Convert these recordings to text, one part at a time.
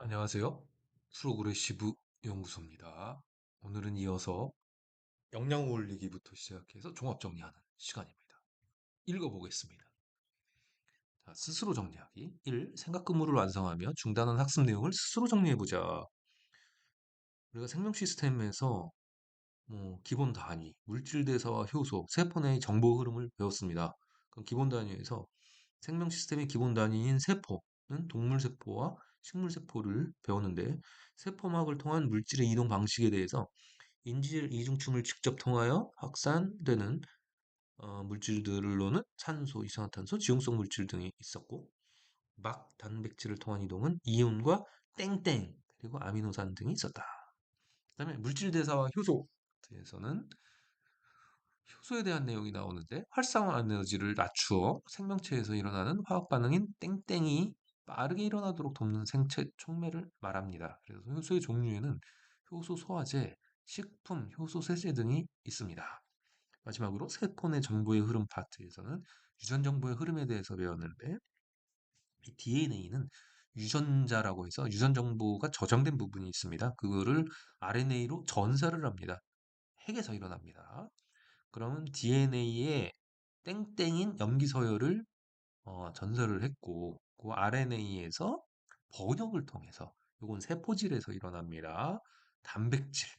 안녕하세요. 프로그레시브 연구소입니다. 오늘은 이어서 역량 올리기부터 시작해서 종합 정리하는 시간입니다. 읽어보겠습니다. 자, 스스로 정리하기. 1. 생각 근무를 완성하며 중단한 학습 내용을 스스로 정리해보자. 우리가 생명 시스템에서 기본 단위, 물질 대사와 효소, 세포 내의 정보 흐름을 배웠습니다. 그럼 기본 단위에서 생명 시스템의 기본 단위인 세포는 동물 세포와 식물 세포를 배웠는데 세포막을 통한 물질의 이동 방식에 대해서 인질 이중층을 직접 통하여 확산되는 물질들로는 찬소, 이산화탄소, 지용성 물질 등이 있었고 막 단백질을 통한 이동은 이온과 땡땡 그리고 아미노산 등이 있었다. 그다음에 물질 대사와 효소에서는 효소에 대한 내용이 나오는데 활성화 에너지를 낮추어 생명체에서 일어나는 화학 반응인 땡땡이 빠르게 일어나도록 돕는 생체 촉매를 말합니다. 그래서 효소의 종류에는 효소 소화제, 식품, 효소 세제 등이 있습니다. 마지막으로 세포 내 정보의 흐름 파트에서는 유전 정보의 흐름에 대해서 배웠는데 이 DNA는 유전자라고 해서 유전 정보가 저장된 부분이 있습니다. 그거를 RNA로 전사를 합니다. 핵에서 일어납니다. 그러면 DNA에 땡땡인 염기 서열을 전설을 했고 그 RNA에서 번역을 통해서 요건 세포질에서 일어납니다. 단백질로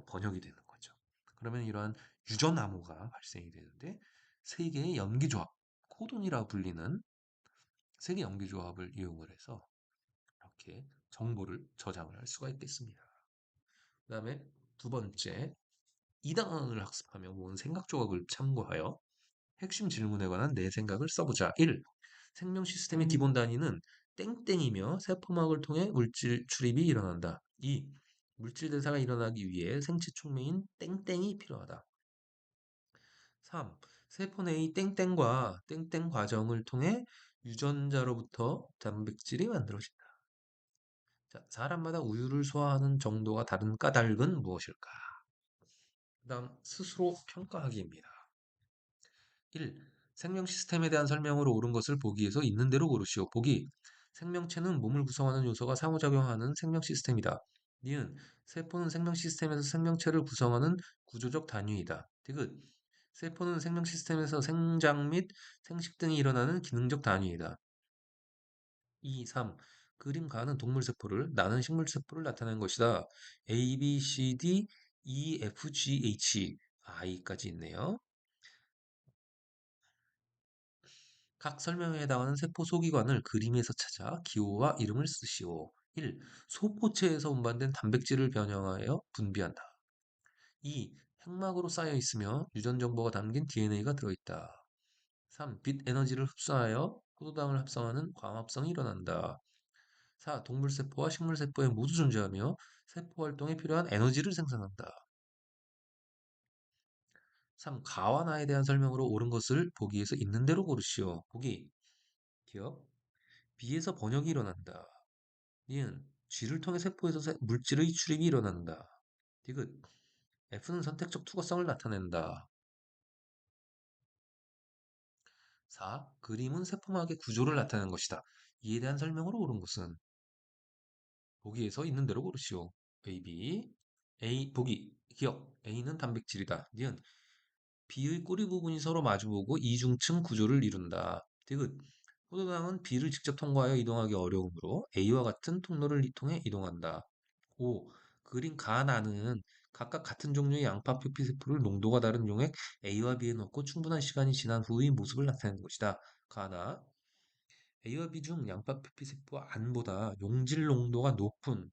번역이 되는 거죠. 그러면 이러한 유전 암호가 발생이 되는데 세 개의 염기 조합, 코돈이라 불리는 세 개 염기 조합을 이용을 해서 이렇게 정보를 저장을 할 수가 있겠습니다. 그다음에 두 번째, 2단원을 학습하며 모은 생각 조각을 참고하여 핵심 질문에 관한 내 생각을 써보자. 1. 생명 시스템의 기본 단위는 땡땡이며 세포막을 통해 물질 출입이 일어난다. 2. 물질 대사가 일어나기 위해 생체 촉매인 땡땡이 필요하다. 3. 세포 내의 땡땡과 땡땡 과정을 통해 유전자로부터 단백질이 만들어진다. 자, 사람마다 우유를 소화하는 정도가 다른 까닭은 무엇일까? 그다음 스스로 평가하기입니다. 1. 생명 시스템에 대한 설명으로 옳은 것을 보기에서 있는 대로 고르시오. 보기. 생명체는 몸을 구성하는 요소가 상호작용하는 생명 시스템이다. 니은. 세포는 생명 시스템에서 생명체를 구성하는 구조적 단위이다. 디귿. 세포는 생명 시스템에서 생장 및 생식 등이 일어나는 기능적 단위이다. 2, 3. 그림 가는 동물 세포를 나는 식물 세포를 나타낸 것이다. A, B, C, D, E, F, G, H, I까지 있네요. 각 설명에 해당하는 세포 소기관을 그림에서 찾아 기호와 이름을 쓰시오. 1. 소포체에서 운반된 단백질을 변형하여 분비한다. 2. 핵막으로 쌓여 있으며 유전 정보가 담긴 DNA가 들어있다. 3. 빛 에너지를 흡수하여 포도당을 합성하는 광합성이 일어난다. 4. 동물세포와 식물세포에 모두 존재하며 세포 활동에 필요한 에너지를 생산한다. 3. 가와 나에 대한 설명으로 옳은 것을 보기에서 있는 대로 고르시오. 보기. 기억. B에서 번역이 일어난다. 니은 G를 통해 세포에서 물질의 출입이 일어난다. 디귿 F는 선택적 투과성을 나타낸다. 4. 그림은 세포막의 구조를 나타내는 것이다. 이에 대한 설명으로 옳은 것은 보기에서 있는 대로 고르시오. A, B. A, 보기. 기억. A는 단백질이다. 니은 B의 꼬리 부분이 서로 마주보고 이중층 구조를 이룬다. 디귿 포도당은 B를 직접 통과하여 이동하기 어려우므로 A와 같은 통로를 통해 이동한다. 5. 그린 가나는 각각 같은 종류의 양파 표피 세포를 농도가 다른 용액 A와 B에 넣고 충분한 시간이 지난 후의 모습을 나타내는 것이다. 가나 A와 B 중 양파 표피 세포 안보다 용질 농도가 높은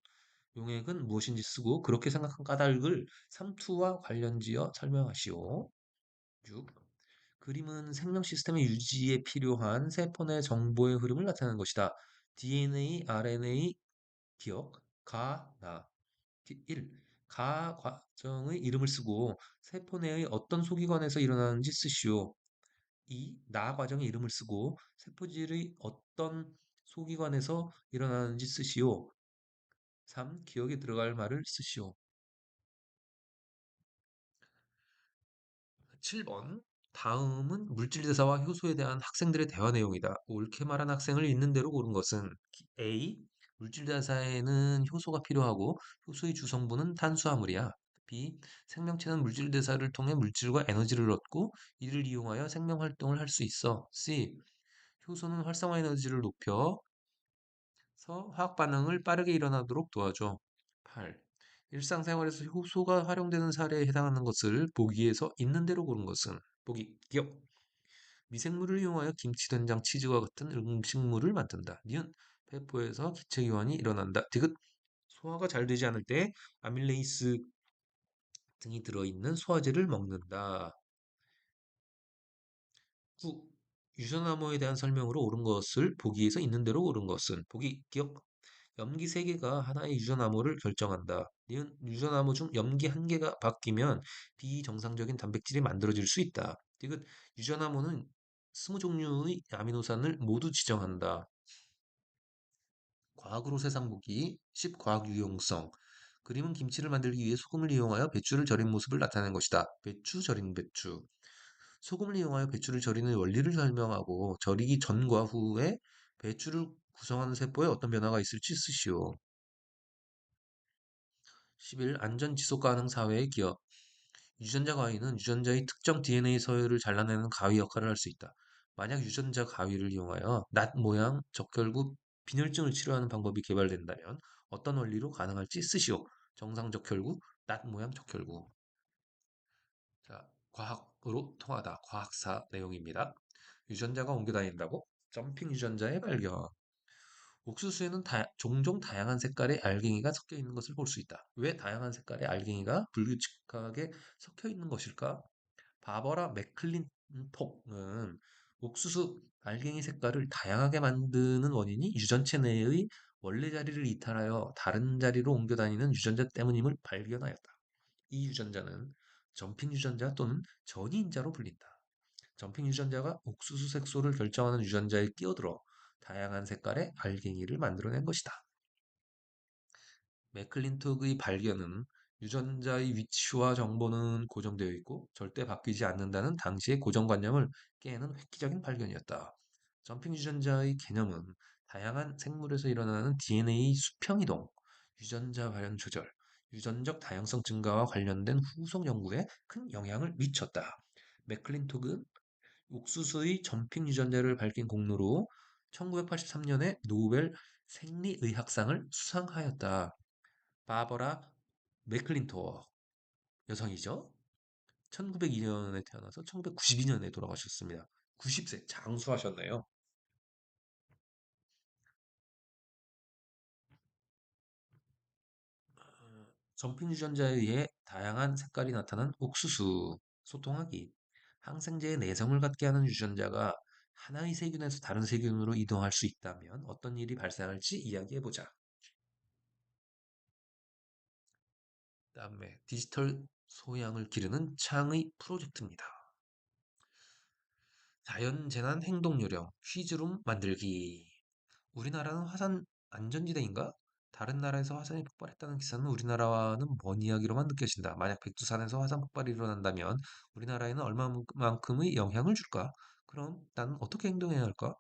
용액은 무엇인지 쓰고 그렇게 생각한 까닭을 삼투와 관련지어 설명하시오. 6. 그림은 생명 시스템의 유지에 필요한 세포 내 정보의 흐름을 나타내는 것이다. DNA, RNA, 기억, 가, 나. 1. 가 과정의 이름을 쓰고 세포 내의 어떤 소기관에서 일어나는지 쓰시오. 2. 나 과정의 이름을 쓰고 세포질의 어떤 소기관에서 일어나는지 쓰시오. 3. 기억에 들어갈 말을 쓰시오. 7번. 다음은 물질대사와 효소에 대한 학생들의 대화 내용이다. 옳게 말한 학생을 있는 대로 고른 것은 A. 물질 대사에는 효소가 필요하고 효소의 주성분은 탄수화물이야. B. 생명체는 물질 대사를 통해 물질과 에너지를 얻고 이를 이용하여 생명 활동을 할 수 있어. C. 효소는 활성화 에너지를 높여서 화학 반응을 빠르게 일어나도록 도와줘. 8. 일상생활에서 효소가 활용되는 사례에 해당하는 것을 보기에서 있는 대로 고른 것은 보기 기억. 미생물을 이용하여 김치, 된장, 치즈와 같은 음식물을 만든다. 니은 배포에서 기체 교환이 일어난다. 디귿 소화가 잘 되지 않을 때 아밀레이스 등이 들어있는 소화제를 먹는다. 9. 유전암호에 대한 설명으로 옳은 것을 보기에서 있는 대로 옳은 것은 보기 기억. 염기 3개가 하나의 유전암호를 결정한다. 니은 유전암호 중 염기 1개가 바뀌면 비정상적인 단백질이 만들어질 수 있다. 디귿 유전암호는 20종류의 아미노산을 모두 지정한다. 과학으로 세상 보기 10. 과학 유용성. 그림은 김치를 만들기 위해 소금을 이용하여 배추를 절인 모습을 나타낸 것이다. 배추 절인 배추. 소금을 이용하여 배추를 절이는 원리를 설명하고 절이기 전과 후에 배추를 구성하는 세포에 어떤 변화가 있을지 쓰시오. 11. 안전 지속 가능 사회의 기업. 유전자 가위는 유전자의 특정 DNA 서열을 잘라내는 가위 역할을 할 수 있다. 만약 유전자 가위를 이용하여 낫 모양 적혈구 빈혈증을 치료하는 방법이 개발된다면 어떤 원리로 가능할지 쓰시오. 정상 적혈구, 낫 모양 적혈구. 자, 과학으로 통하다. 과학사 내용입니다. 유전자가 옮겨 다닌다고? 점핑 유전자의 발견. 옥수수에는 종종 다양한 색깔의 알갱이가 섞여 있는 것을 볼 수 있다. 왜 다양한 색깔의 알갱이가 불규칙하게 섞여 있는 것일까? 바버라 맥클린톡은 옥수수 알갱이 색깔을 다양하게 만드는 원인이 유전체 내의 원래 자리를 이탈하여 다른 자리로 옮겨 다니는 유전자 때문임을 발견하였다. 이 유전자는 점핑 유전자 또는 전이인자로 불린다. 점핑 유전자가 옥수수 색소를 결정하는 유전자에 끼어들어 다양한 색깔의 알갱이를 만들어낸 것이다. 맥클린톡의 발견은 유전자의 위치와 정보는 고정되어 있고 절대 바뀌지 않는다는 당시의 고정관념을 깨는 획기적인 발견이었다. 점핑 유전자의 개념은 다양한 생물에서 일어나는 DNA 수평 이동, 유전자 발현 조절, 유전적 다양성 증가와 관련된 후속 연구에 큰 영향을 미쳤다. 맥클린톡은 옥수수의 점핑 유전자를 밝힌 공로로 1983년에 노벨 생리의학상을 수상하였다. 바버라 맥클린토 여성이죠. 1902년에 태어나서 1992년에 돌아가셨습니다. 90세 장수하셨네요. 점핑 유전자에 의해 다양한 색깔이 나타난 옥수수, 소통하기, 항생제의 내성을 갖게 하는 유전자가 하나의 세균에서 다른 세균으로 이동할 수 있다면 어떤 일이 발생할지 이야기해보자. 그다음에 디지털 소양을 기르는 창의 프로젝트입니다. 자연재난 행동요령 퀴즈룸 만들기. 우리나라는 화산 안전지대인가? 다른 나라에서 화산이 폭발했다는 기사는 우리나라와는 먼 이야기로만 느껴진다. 만약 백두산에서 화산 폭발이 일어난다면 우리나라에는 얼마만큼의 영향을 줄까? 그럼 나는 어떻게 행동해야 할까?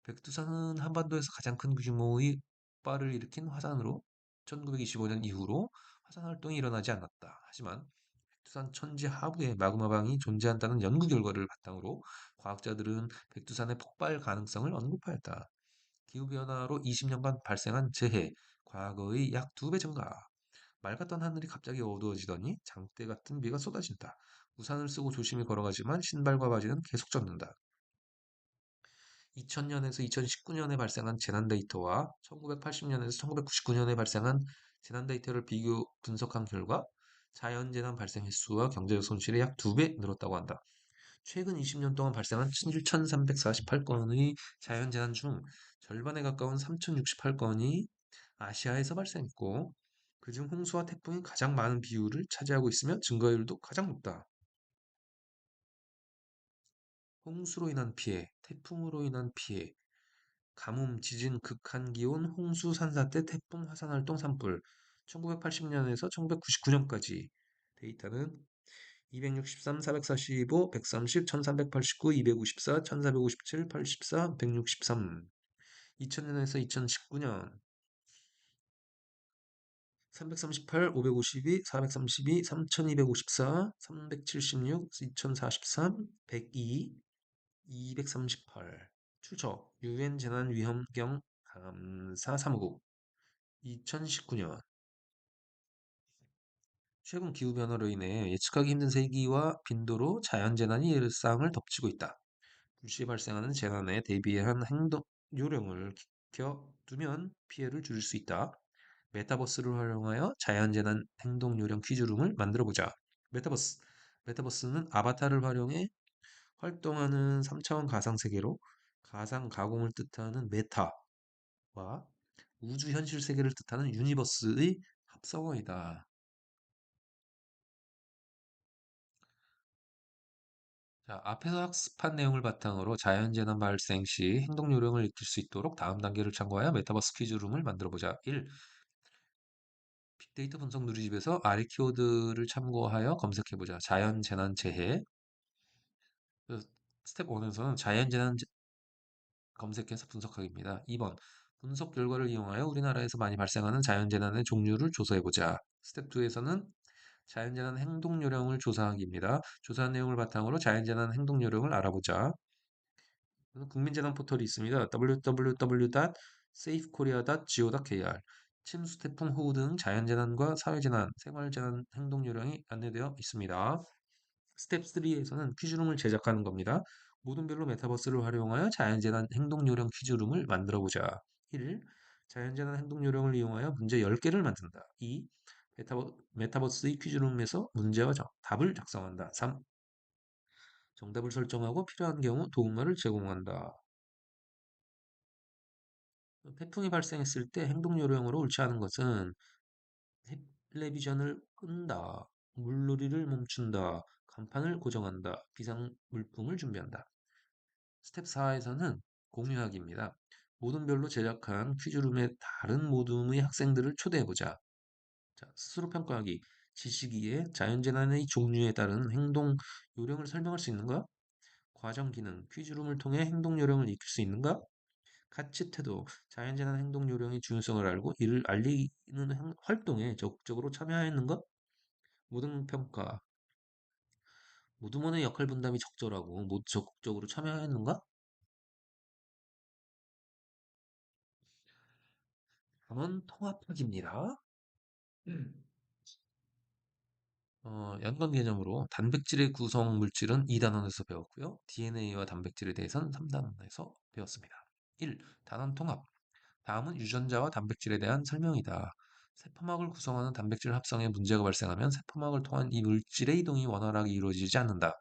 백두산은 한반도에서 가장 큰 규모의 폭발을 일으킨 화산으로 1925년 이후로 화산 활동이 일어나지 않았다. 하지만 백두산 천지 하부에 마그마방이 존재한다는 연구 결과를 바탕으로 과학자들은 백두산의 폭발 가능성을 언급하였다. 기후변화로 20년간 발생한 재해, 과거의 약 2배 증가. 맑았던 하늘이 갑자기 어두워지더니 장대 같은 비가 쏟아진다. 우산을 쓰고 조심히 걸어가지만 신발과 바지는 계속 젖는다. 2000년에서 2019년에 발생한 재난 데이터와 1980년에서 1999년에 발생한 재난 데이터를 비교 분석한 결과 자연재난 발생 횟수와 경제적 손실이 약 2배 늘었다고 한다. 최근 20년 동안 발생한 1,348건의 자연재난 중 절반에 가까운 3,068건이 아시아에서 발생했고, 그중 홍수와 태풍이 가장 많은 비율을 차지하고 있으며 증가율도 가장 높다. 홍수로 인한 피해, 태풍으로 인한 피해, 가뭄, 지진, 극한기온, 홍수, 산사태, 태풍, 화산활동 산불 1980년에서 1999년까지 데이터는 263, 445, 130, 1389, 254, 1457, 84, 163 2000년에서 2019년 338, 552, 432, 3254, 376, 2043, 102, 238. 추적 유엔 재난위험경 감사 사무국 2019년 최근 기후변화로 인해 예측하기 힘든 세기와 빈도로 자연재난이 일상을 덮치고 있다. 불시에 발생하는 재난에 대비한 행동 요령을 익혀두면 피해를 줄일 수 있다. 메타버스를 활용하여 자연재난 행동 요령 퀴즈룸을 만들어 보자. 메타버스. 메타버스는 아바타를 활용해 활동하는 3차원 가상 세계로 가상 가공을 뜻하는 메타와 우주 현실 세계를 뜻하는 유니버스의 합성어이다. 자, 앞에서 학습한 내용을 바탕으로 자연재난 발생 시 행동 요령을 익힐 수 있도록 다음 단계를 참고하여 메타버스 퀴즈룸을 만들어 보자. 1. 빅데이터 분석 누리집에서 아래 키워드를 참고하여 검색해 보자. 자연재난 재해. 그래서 스텝 1에서는 자연재난 검색해서 분석하기입니다. 2번. 분석 결과를 이용하여 우리나라에서 많이 발생하는 자연재난의 종류를 조사해 보자. 스텝 2에서는 자연재난 행동 요령을 조사하기입니다. 조사한 내용을 바탕으로 자연재난 행동 요령을 알아보자. 국민재난 포털이 있습니다. www.safekorea.go.kr 침수, 태풍, 호우 등 자연재난과 사회재난, 생활재난 행동 요령이 안내되어 있습니다. 스텝 3에서는 퀴즈룸을 제작하는 겁니다. 모든 별로 메타버스를 활용하여 자연재난 행동 요령 퀴즈룸을 만들어 보자. 1. 자연재난 행동 요령을 이용하여 문제 10개를 만든다. 2. 메타버스의 퀴즈룸에서 문제와 답을 작성한다. 3. 정답을 설정하고 필요한 경우 도움말을 제공한다. 태풍이 발생했을 때 행동 요령으로 옳지 않은 것은 텔레비전을 끈다, 물놀이를 멈춘다, 간판을 고정한다, 비상 물품을 준비한다. 스텝 4에서는 공유하기입니다. 모둠별로 제작한 퀴즈룸의 다른 모둠의 학생들을 초대해보자. 자, 스스로 평가하기. 지식이에 자연재난의 종류에 따른 행동 요령을 설명할 수 있는가? 과정 기능. 퀴즈룸을 통해 행동 요령을 익힐 수 있는가? 가치 태도, 자연재난 행동 요령의 중요성을 알고 이를 알리는 활동에 적극적으로 참여하였는가? 모든 평가, 모두만의 역할 분담이 적절하고 모두 적극적으로 참여하였는가? 단원 통합학입니다. 연관 개념으로 단백질의 구성 물질은 2단원에서 배웠고요. DNA와 단백질에 대해서는 3단원에서 배웠습니다. 1. 단원 통합. 다음은 유전자와 단백질에 대한 설명이다. 세포막을 구성하는 단백질 합성에 문제가 발생하면 세포막을 통한 이 물질의 이동이 원활하게 이루어지지 않는다.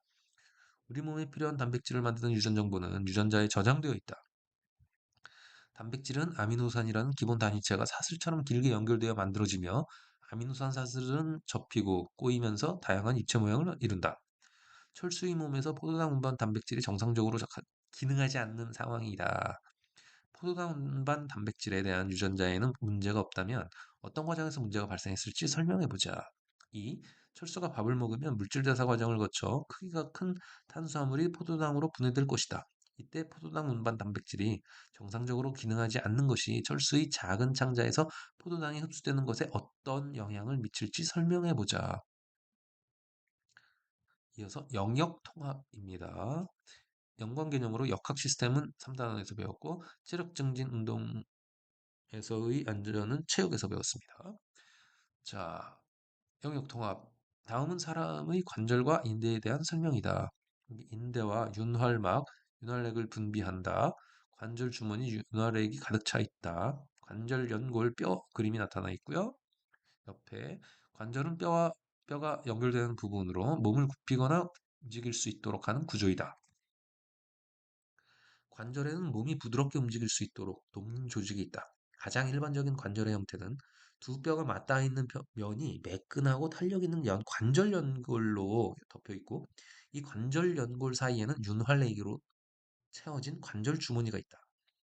우리 몸에 필요한 단백질을 만드는 유전 정보는 유전자에 저장되어 있다. 단백질은 아미노산이라는 기본 단위체가 사슬처럼 길게 연결되어 만들어지며 아미노산 사슬은 접히고 꼬이면서 다양한 입체 모양을 이룬다. 철수의 몸에서 포도당 운반 단백질이 정상적으로 기능하지 않는 상황이다. 포도당 운반 단백질에 대한 유전자에는 문제가 없다면 어떤 과정에서 문제가 발생했을지 설명해 보자. 2. 철수가 밥을 먹으면 물질 대사 과정을 거쳐 크기가 큰 탄수화물이 포도당으로 분해될 것이다. 이때 포도당 운반 단백질이 정상적으로 기능하지 않는 것이 철수의 작은 창자에서 포도당이 흡수되는 것에 어떤 영향을 미칠지 설명해 보자. 이어서 영역 통합입니다. 연관 개념으로 역학 시스템은 3단원에서 배웠고 체력 증진 운동에서의 안전은 체육에서 배웠습니다. 자, 영역 통합. 다음은 사람의 관절과 인대에 대한 설명이다. 인대와 윤활막, 윤활액을 분비한다. 관절 주머니 윤활액이 가득 차 있다. 관절 연골 뼈 그림이 나타나 있고요. 옆에 관절은 뼈가 연결되는 부분으로 몸을 굽히거나 움직일 수 있도록 하는 구조이다. 관절에는 몸이 부드럽게 움직일 수 있도록 돕는 조직이 있다. 가장 일반적인 관절의 형태는 두 뼈가 맞닿아 있는 면이 매끈하고 탄력 있는 관절 연골로 덮여 있고 이 관절 연골 사이에는 윤활레이로 채워진 관절 주머니가 있다.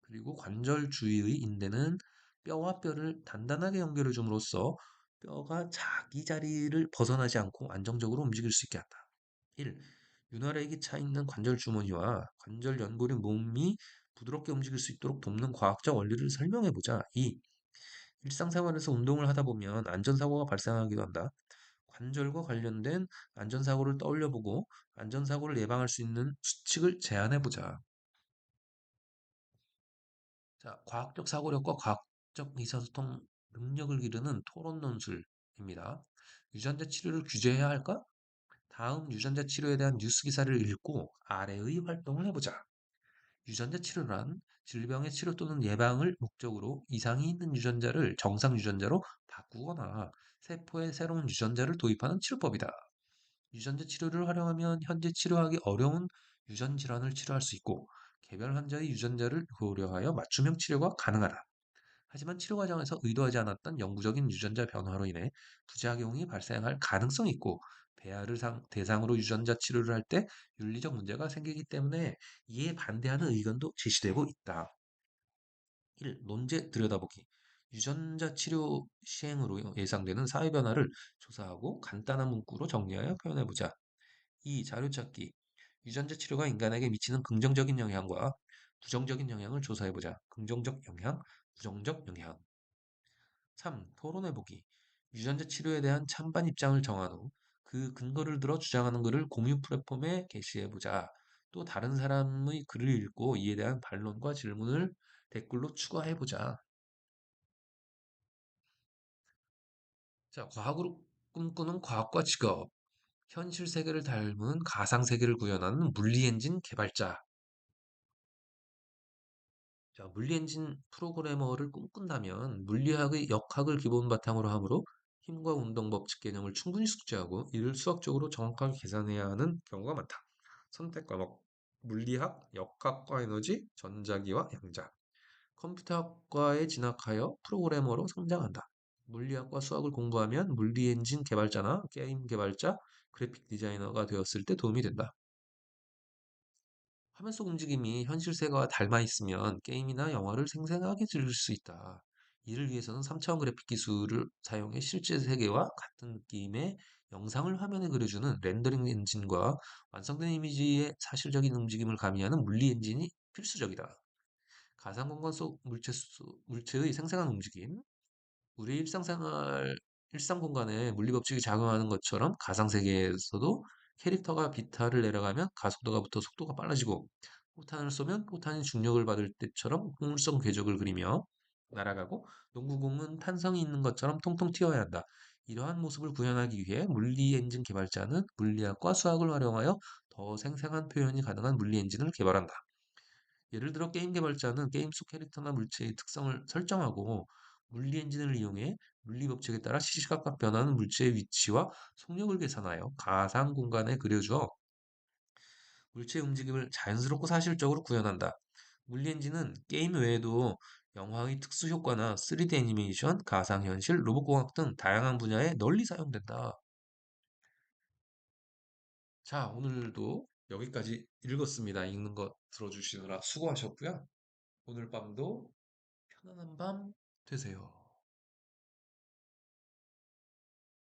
그리고 관절 주위의 인대는 뼈와 뼈를 단단하게 연결해 줌으로써 뼈가 자기 자리를 벗어나지 않고 안정적으로 움직일 수 있게 한다. 1. 윤활액이 차 있는 관절 주머니와 관절 연골의 몸이 부드럽게 움직일 수 있도록 돕는 과학적 원리를 설명해 보자. 2. 일상생활에서 운동을 하다 보면 안전사고가 발생하기도 한다. 관절과 관련된 안전사고를 떠올려보고 안전사고를 예방할 수 있는 수칙을 제안해보자. 자, 과학적 사고력과 과학적 의사소통 능력을 기르는 토론 논술입니다. 유전자 치료를 규제해야 할까? 다음 유전자 치료에 대한 뉴스 기사를 읽고 아래의 활동을 해보자. 유전자 치료란 질병의 치료 또는 예방을 목적으로 이상이 있는 유전자를 정상 유전자로 바꾸거나 세포에 새로운 유전자를 도입하는 치료법이다. 유전자 치료를 활용하면 현재 치료하기 어려운 유전 질환을 치료할 수 있고 개별 환자의 유전자를 고려하여 맞춤형 치료가 가능하다. 하지만 치료 과정에서 의도하지 않았던 영구적인 유전자 변화로 인해 부작용이 발생할 가능성이 있고 배아를 대상으로 유전자 치료를 할 때 윤리적 문제가 생기기 때문에 이에 반대하는 의견도 제시되고 있다. 1. 논제 들여다보기. 유전자 치료 시행으로 예상되는 사회 변화를 조사하고 간단한 문구로 정리하여 표현해보자. 2. 자료 찾기. 유전자 치료가 인간에게 미치는 긍정적인 영향과 부정적인 영향을 조사해보자. 긍정적 영향, 부정적 영향. 3. 토론해보기. 유전자 치료에 대한 찬반 입장을 정한 후 그 근거를 들어 주장하는 글을 공유 플랫폼에 게시해보자. 또 다른 사람의 글을 읽고 이에 대한 반론과 질문을 댓글로 추가해보자. 자, 과학으로 꿈꾸는 과학과 직업. 현실 세계를 닮은 가상 세계를 구현하는 물리 엔진 개발자. 자, 물리 엔진 프로그래머를 꿈꾼다면 물리학의 역학을 기본 바탕으로 하므로 힘과 운동 법칙 개념을 충분히 숙지하고 이를 수학적으로 정확하게 계산해야 하는 경우가 많다. 선택 과목 물리학, 역학과 에너지, 전자기와 양자. 컴퓨터학과에 진학하여 프로그래머로 성장한다. 물리학과 수학을 공부하면 물리 엔진 개발자나 게임 개발자, 그래픽 디자이너가 되었을 때 도움이 된다. 화면 속 움직임이 현실 세계와 닮아 있으면 게임이나 영화를 생생하게 즐길 수 있다. 이를 위해서는 3차원 그래픽 기술을 사용해 실제 세계와 같은 느낌의 영상을 화면에 그려주는 렌더링 엔진과 완성된 이미지의 사실적인 움직임을 가미하는 물리 엔진이 필수적이다. 가상 공간 속 물체의 생생한 움직임, 우리 일상 공간에 물리 법칙이 작용하는 것처럼 가상 세계에서도 캐릭터가 비탈을 내려가면 가속도가 붙어 속도가 빨라지고 포탄을 쏘면 포탄이 중력을 받을 때처럼 곡물성 궤적을 그리며 날아가고 농구공은 탄성이 있는 것처럼 통통 튀어야 한다. 이러한 모습을 구현하기 위해 물리 엔진 개발자는 물리학과 수학을 활용하여 더 생생한 표현이 가능한 물리 엔진을 개발한다. 예를 들어 게임 개발자는 게임 속 캐릭터나 물체의 특성을 설정하고 물리 엔진을 이용해 물리 법칙에 따라 시시각각 변하는 물체의 위치와 속력을 계산하여 가상 공간에 그려주어 물체의 움직임을 자연스럽고 사실적으로 구현한다. 물리 엔진은 게임 외에도 영화의 특수 효과나 3D 애니메이션, 가상현실, 로봇공학 등 다양한 분야에 널리 사용된다. 자, 오늘도 여기까지 읽었습니다. 읽는 거 들어주시느라 수고하셨고요. 오늘 밤도 편안한 밤 되세요.